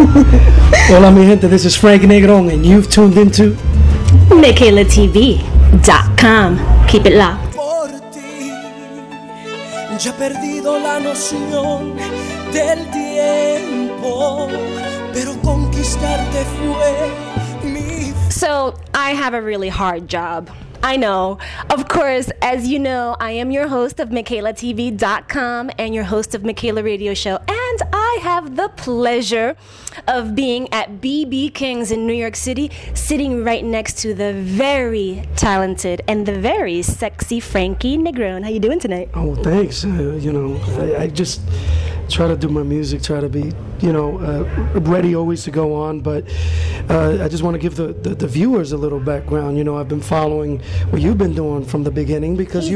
Hola mi gente, this is Frankie Negron and you've tuned into MichaelaTV.com. Keep it locked. Por ti, ya he perdido la noción del tiempo, pero conquistarte fue mi. So, I have a really hard job. I know. Of course, as you know, I am your host of MichaelaTV.com and your host of Michaela Radio Show. And I have the pleasure of being at BB King's in New York City, sitting right next to the very talented and the very sexy Frankie Negron. How you doing tonight? Oh, thanks. I just try to do my music, try to be, ready always to go on. But I just want to give the viewers a little background. I've been following what you've been doing from the beginning because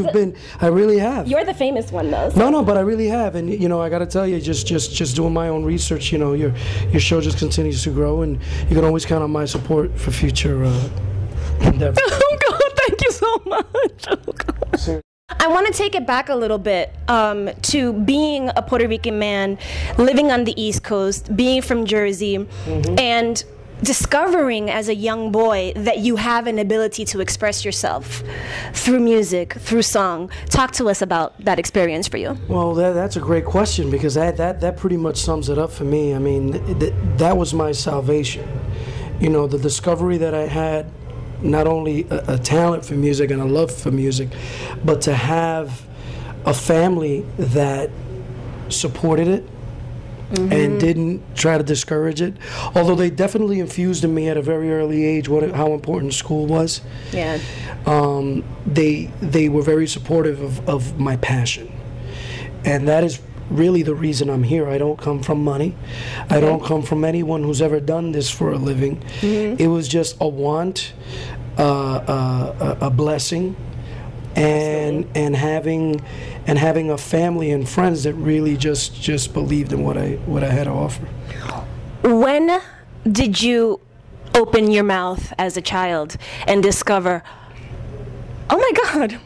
I really have. You're the famous one, though. So. No, but I really have. And, I got to tell you, just doing my own research, your show just continues to grow. And you can always count on my support for future endeavors. Oh, God, thank you so much. Oh, God. Seriously. I want to take it back a little bit to being a Puerto Rican man, living on the East Coast, being from Jersey, and discovering as a young boy that you have an ability to express yourself through music, through song. Talk to us about that experience for you. Well, that's a great question because that pretty much sums it up for me. I mean, that was my salvation. The discovery that I had, not only a talent for music and a love for music, but to have a family that supported it and didn't try to discourage it. Although they definitely infused in me at a very early age how important school was. Yeah. They were very supportive of my passion. And that is really the reason I'm here. I don't come from money. I don't come from anyone who's ever done this for a living. It was just a want, a blessing, and having a family and friends that really just believed in what I had to offer. When did you open your mouth as a child and discover, oh my God,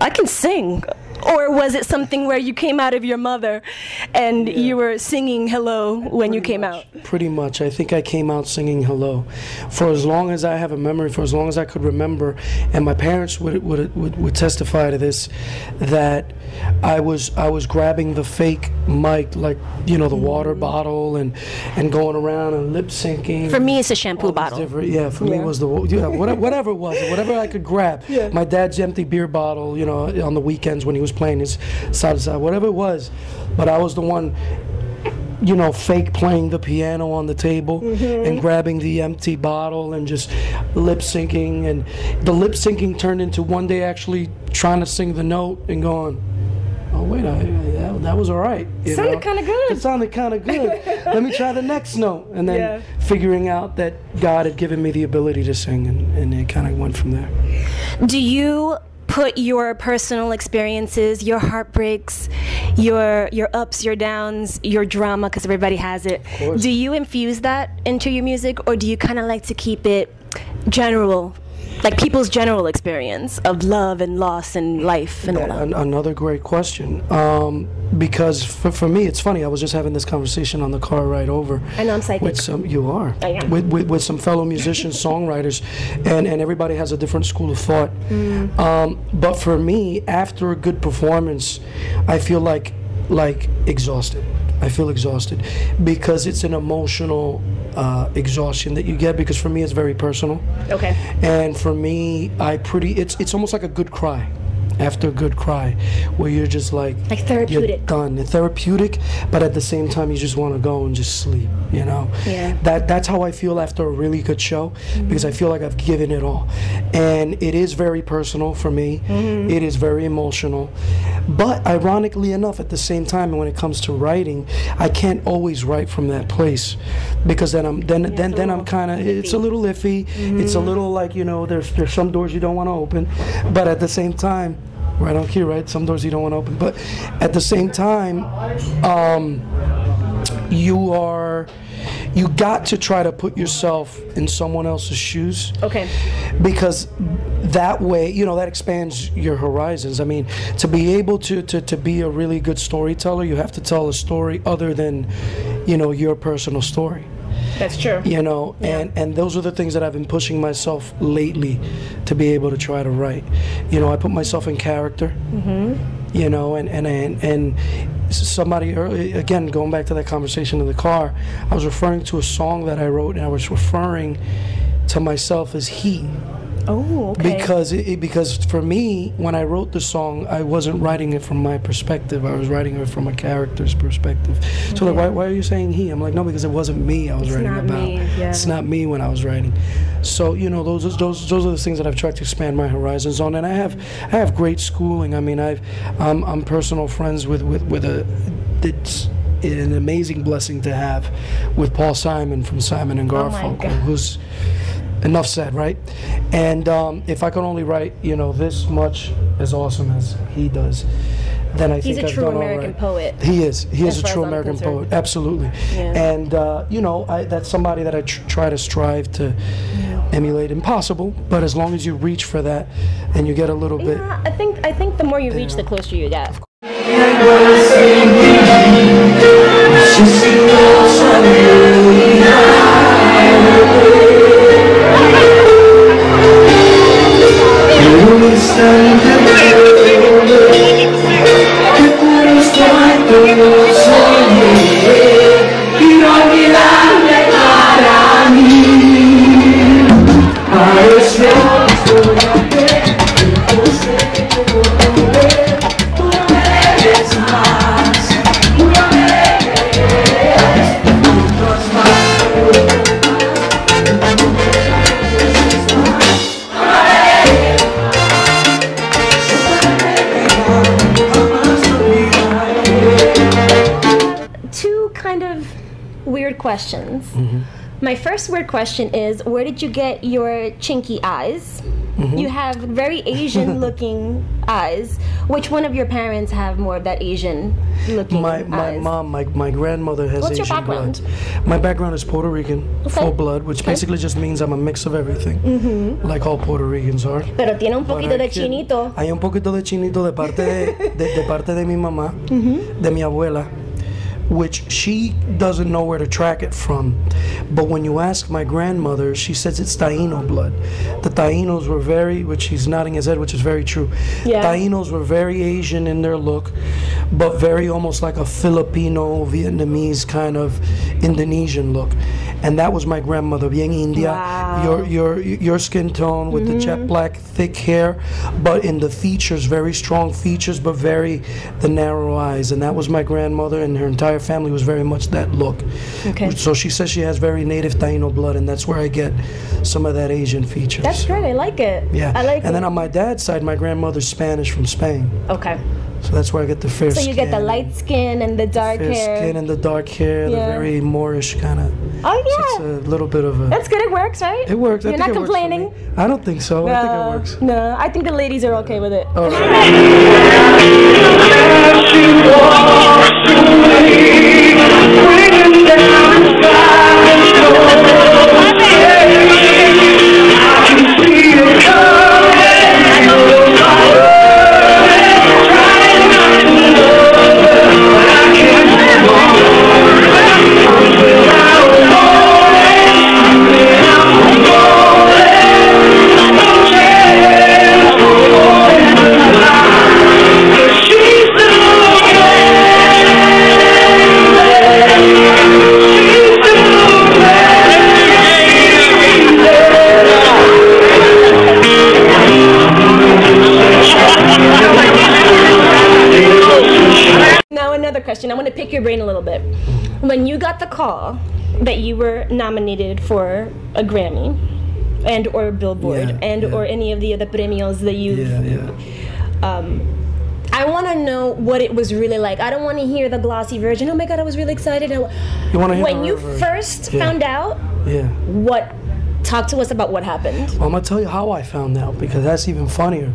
I can sing? Or was it something where you came out of your mother and you were singing hello when you came out? Pretty much. I think I came out singing hello. For as long as I have a memory, for as long as I could remember, and my parents would testify to this, that I was grabbing the fake mic, like, the water bottle and going around and lip syncing. For me, it's a shampoo bottle. Yeah, for me it was whatever it was, whatever I could grab. Yeah. My dad's empty beer bottle, on the weekends when he was playing his side to side, whatever it was. But I was the one, fake playing the piano on the table and grabbing the empty bottle and just lip syncing. And the lip syncing turned into one day actually trying to sing the note and going, oh wait, that was all right. Sounded kind of good. It sounded kind of good. Let me try the next note. And then figuring out that God had given me the ability to sing, and it kind of went from there. Do you put your personal experiences, your heartbreaks, your ups, your downs, your drama, because everybody has it, do you infuse that into your music, or do you kind of like to keep it general, like people's general experience of love and loss and life and all that? Another great question. Because for me, it's funny. I was just having this conversation on the car ride over. I know I'm psychic. With some, you are. I am. With some fellow musicians, songwriters, and everybody has a different school of thought. But for me, after a good performance, I feel like exhausted. I feel exhausted because it's an emotional exhaustion that you get, because for me it's very personal. Okay. And for me, it's almost like a good cry. After a good cry, where you're just like therapeutic. You're done. It's therapeutic, but at the same time you just want to go and just sleep, Yeah. That's how I feel after a really good show, because I feel like I've given it all. And it is very personal for me. It is very emotional. But ironically enough, at the same time, when it comes to writing, I can't always write from that place, because then I'm kind of, it's a little iffy. It's a little like, there's some doors you don't want to open, but at the same time, right on cue, right? Some doors you don't want to open, but at the same time, you got to try to put yourself in someone else's shoes. Okay. Because that way, that expands your horizons. I mean, to be able to be a really good storyteller, you have to tell a story other than, your personal story. That's true. You know, and those are the things that I've been pushing myself lately to be able to try to write. You know, I put myself in character. You know, and somebody early, again, going back to that conversation in the car, I was referring to a song that I wrote, and I was referring to myself as he. Oh, okay. Because for me, when I wrote the song, I wasn't writing it from my perspective. I was writing it from a character's perspective. So like, why are you saying he? I'm like, no, because it wasn't me I was writing about. It's not me when I was writing. So you know, those are the things that I've tried to expand my horizons on, and I have great schooling. I mean, I'm personal friends with it's an amazing blessing to have with Paul Simon from Simon and Garfunkel, who's enough said, right? And if I could only write, you know, this much as awesome as he does, then I think I've done all right. He's a true American poet. He is a true American poet, absolutely. And you know, that's somebody that I try to strive to emulate. Impossible, but as long as you reach for that, and you get a little bit. I think the more you reach, the closer you get. Questions. My first weird question is, where did you get your chinky eyes? You have very Asian looking eyes. Which one of your parents have more of that Asian looking eyes? My mom, my grandmother has What's Asian your background? blood. My background is Puerto Rican, full blood, which basically just means I'm a mix of everything, like all Puerto Ricans are. Pero tiene un poquito de chinito. Hay un poquito de chinito de parte de mi mamá, de mi abuela, which she doesn't know where to track it from. But when you ask my grandmother, she says it's Taino blood. The Tainos were very, which he's nodding his head, which is very true. Tainos were very Asian in their look, but very almost like a Filipino, Vietnamese kind of Indonesian look. And that was my grandmother, bien India. Wow. Your skin tone with the jet black, thick hair, but in the features, very strong features, but very the narrow eyes. And that was my grandmother, and her entire family was very much that look. So she says she has very native Taino blood, and that's where I get some of that Asian features. That's great. I like it. I like it. And then on my dad's side, my grandmother's Spanish from Spain. So that's where I get the fair skin. So you get the light skin and the dark hair. Fair skin and the dark hair, the very Moorish kind of. Oh yeah. So it's a little bit of a. That's good. It works, right? It works. You're not complaining. I don't think so. No, I think it works. No, I think the ladies are okay with it. Oh. Question. I want to pick your brain a little bit. When you got the call that you were nominated for a Grammy and or Billboard or any of the other premios that you've I want to know what it was really like. I don't want to hear the glossy version. Oh my God, I was really excited. You want to hear when you first found out? Talk to us about what happened. Well, I'm gonna tell you how I found out, because that's even funnier.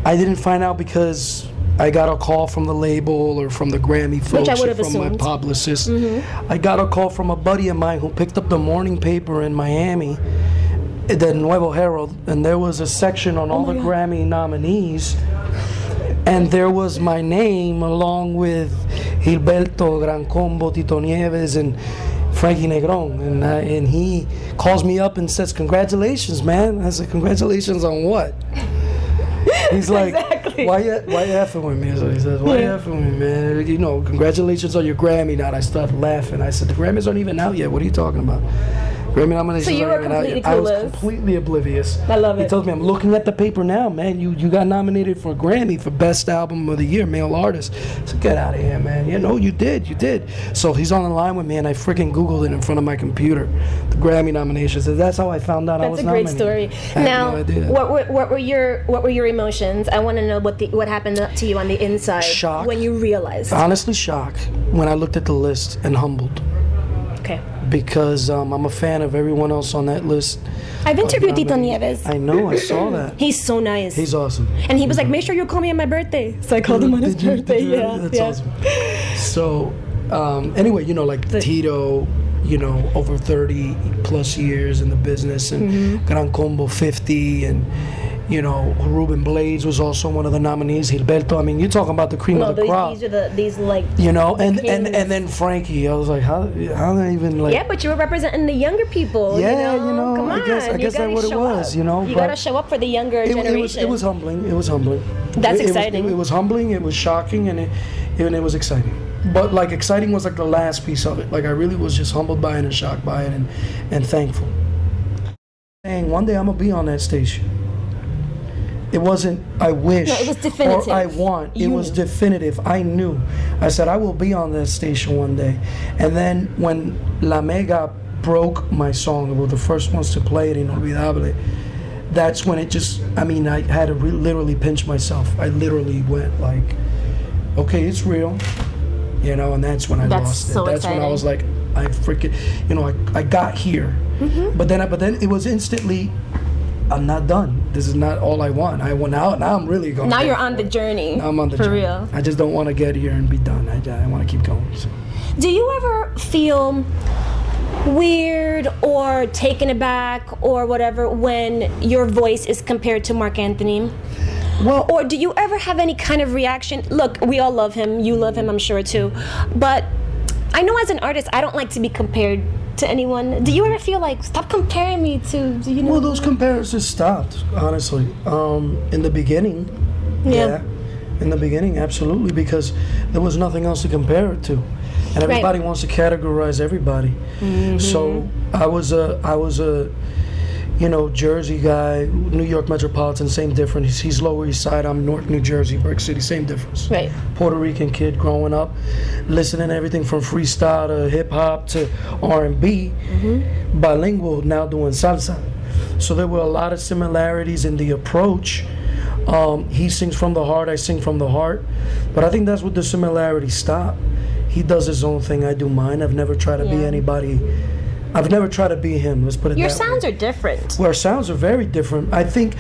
I didn't find out because I got a call from the label or from the Grammy folks or from my publicist. I got a call from a buddy of mine who picked up the morning paper in Miami, the Nuevo Herald, and there was a section on all the Grammy nominees, and there was my name along with Gilberto, Gran Combo, Tito Nieves, and Frankie Negron, and he calls me up and says, "Congratulations, man." I said, "Congratulations on what?" He's like, Exactly. why you effing with me? So he says, "Why you effing with me, man? You know, congratulations on your Grammy." Now I started laughing. I said, "The Grammys aren't even out yet. What are you talking about?" Grammy nominations. So you were aren't even out completely yet. I was clueless. completely oblivious. I love it. He tells me, "I'm looking at the paper now, man. You got nominated for a Grammy for Best Album of the Year, Male Artist." So get out of here, man. You know, you did. So he's on the line with me, and I freaking Googled it in front of my computer, the Grammy nominations. And that's how I found out I was That's a great nominated. story. I had Now, no idea. what were your emotions? I want to know what happened to you on the inside Shock. when you realized. Honestly, shock when I looked at the list, and humbled. Okay. Because I'm a fan of everyone else on that list. I've interviewed Tito Nieves. I know, I saw that. He's so nice. He's awesome. And he was like, "Make sure you call me on my birthday." So I called him on his birthday. Yeah, That's yeah. awesome. So, anyway, you know, like Tito, you know, over 30 plus years in the business, and Gran Combo 50, and you know, Ruben Blades was also one of the nominees. Gilberto, I mean, you're talking about the cream of the crop. These are these like. You know, and kings. then Frankie, I was like, how they even like? Yeah, but you were representing the younger people. Yeah, you know, come on. I guess that's what it was. You know, you but gotta show up for the younger generation. It was humbling. It was humbling. That's exciting. It was humbling. It was shocking, and it was exciting. But like exciting was like the last piece of it. Like I really was just humbled by it and shocked by it, and thankful. Saying one day I'm gonna be on that station. It wasn't I wish, no, it was definitive. or I want. It was definitive. I knew. I said I will be on that station one day. And then when La Mega broke my song, we were the first ones to play it, Inolvidable, that's when it just, I mean, I had to literally pinch myself. I literally went like, okay, it's real. You know, and that's when I lost it. That's when I was like, I freaking, you know, I got here. But then it was instantly, I'm not done. This is not all I want. Now I'm really going. Now you're on the journey. Now I'm on the journey. For real. I just don't want to get here and be done. I want to keep going. So. Do you ever feel weird or taken aback or whatever when your voice is compared to Mark Anthony? Well, or do you ever have any kind of reaction? Look, we all love him. You love him, I'm sure too. But I know as an artist, I don't like to be compared to anyone. Do you ever feel like, stop comparing me to, you know? Well, those comparisons stopped, honestly. In the beginning, yeah. In the beginning, absolutely, because there was nothing else to compare it to. And everybody wants to categorize everybody. So I was a you know, Jersey guy, New York metropolitan, same difference. He's Lower East Side, I'm North New Jersey, Brick City, same difference. Right. Puerto Rican kid growing up, listening to everything from freestyle to hip hop to R&B, bilingual, now doing salsa. So there were a lot of similarities in the approach. He sings from the heart, I sing from the heart. But I think that's what the similarities stop. He does his own thing, I do mine. I've never tried to be anybody. I've never tried to be him. Let's put it that way. Your sounds are different. Well, our sounds are very different. I think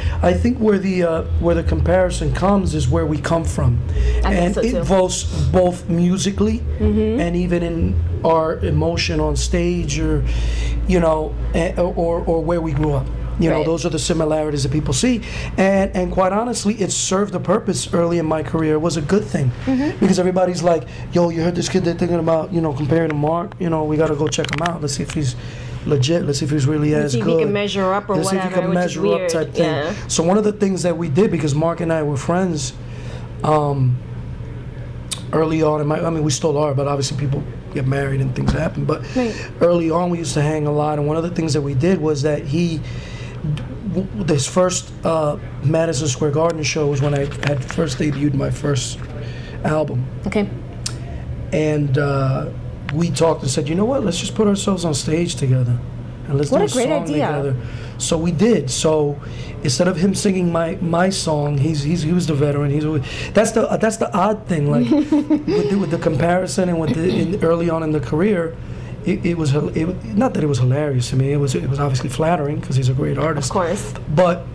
where the comparison comes is where we come from, and it involves both musically and even in our emotion on stage, or you know, or where we grew up. You know, those are the similarities that people see, and quite honestly, it served a purpose early in my career. It was a good thing because everybody's like, "Yo, you heard this kid? They're thinking about, you know, comparing to Mark. You know, we got to go check him out. Let's see if he's legit. Let's see if he's really as good. Let's see if he can measure up or Let's whatever." See if he can measure up type thing. Yeah. So one of the things that we did, because Mark and I were friends, early on, I mean, we still are, but obviously people get married and things happen. But early on, we used to hang a lot, and one of the things that we did was that this first Madison Square Garden show was when I had first debuted my first album. Okay. And we talked and said, you know what? Let's just put ourselves on stage together, and let's do a song together. So we did. So instead of him singing my song, he was the veteran. That's the odd thing, like with the comparison and with early on in the career. It was not that it was hilarious to me. It was obviously flattering because he's a great artist. Of course. But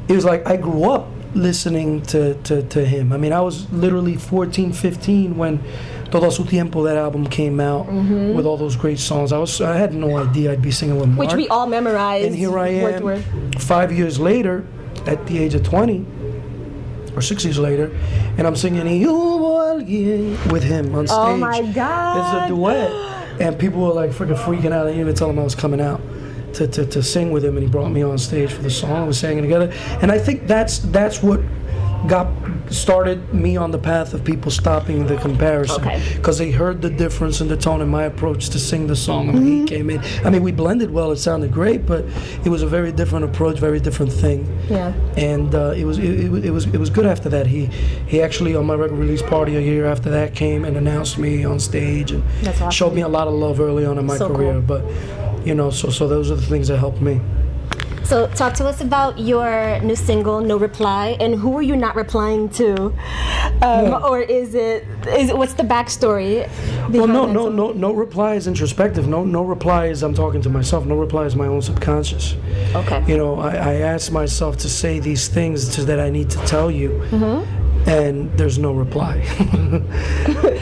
it was like I grew up listening to him. I mean, I was literally 14, 15 when Todo Su Tiempo, that album came out with all those great songs. I had no idea I'd be singing with Mark. Which we all memorized. And here I am, 5 years later, at the age of 20, or 6 years later, and I'm singing with him on stage. Oh my God! It's a duet. And people were like freaking out. I didn't even tell him I was coming out to sing with him, and he brought me on stage for the song. We sang it together, and I think that's what started me on the path of people stopping the comparison, because they heard the difference in the tone and my approach to sing the song. And he came in. I mean, we blended well. It sounded great, but it was a very different approach, very different thing. Yeah. And it was good after that. He actually on my record release party a year after that came and announced me on stage and showed me a lot of love early on in my career. Cool. But you know, so those are the things that helped me. So talk to us about your new single, No Reply, and who are you not replying to? Or is it what's the backstory? Well, no reply is introspective. No reply is I'm talking to myself. No reply is my own subconscious. Okay. You know, I ask myself to say these things that I need to tell you. And there's no reply.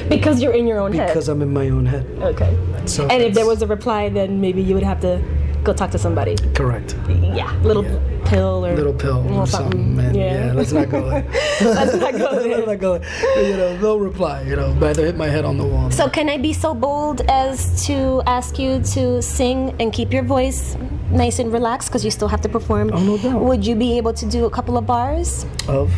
Because you're in your own head. Because I'm in my own head. Okay. So and if there was a reply, then maybe you would have to go talk to somebody. Correct. Yeah. Little pill or something. Man. Yeah. Let's not go there. Let's not go there. Let's not go there. You know, no reply. You know, rather hit my head on the wall. So can I be so bold as to ask you to sing and keep your voice nice and relaxed, because you still have to perform? Oh, no doubt. Would you be able to do a couple of bars of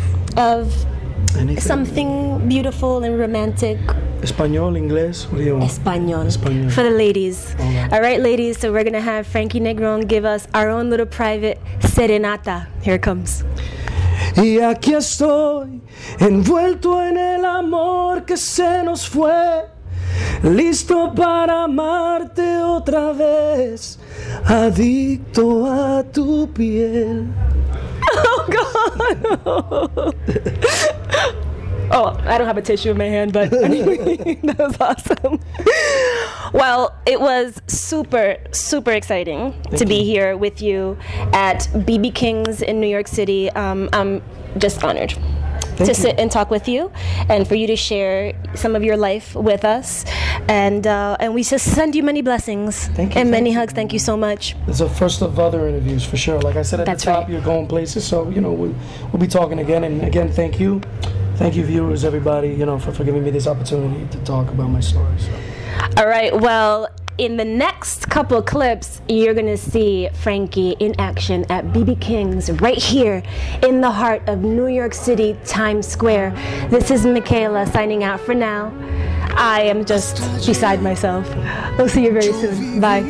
anything? Something beautiful and romantic? Español, English, what do you want? Español. For the ladies. All right, ladies, so we're going to have Frankie Negron give us our own little private serenata. Here it comes. Y aquí estoy, envuelto en el amor que se nos fue, listo para amarte otra vez, adicto a tu piel. Oh, God. Oh, I don't have a tissue in my hand, but anyway, that was awesome. Well, it was super, super exciting to be here with you at BB King's in New York City. I'm just honored to sit and talk with you, and for you to share some of your life with us. And we just send you many blessings and many hugs. Thank you so much. It's a first of other interviews for sure. Like I said at the top, you're going places, so you know we'll be talking again. And again, thank you. Thank you, viewers, everybody, you know, for giving me this opportunity to talk about my story. So. All right, well, in the next couple of clips, you're going to see Frankie in action at BB King's right here in the heart of New York City, Times Square. This is Michaela signing out for now. I am just beside myself. We'll see you very soon. Bye.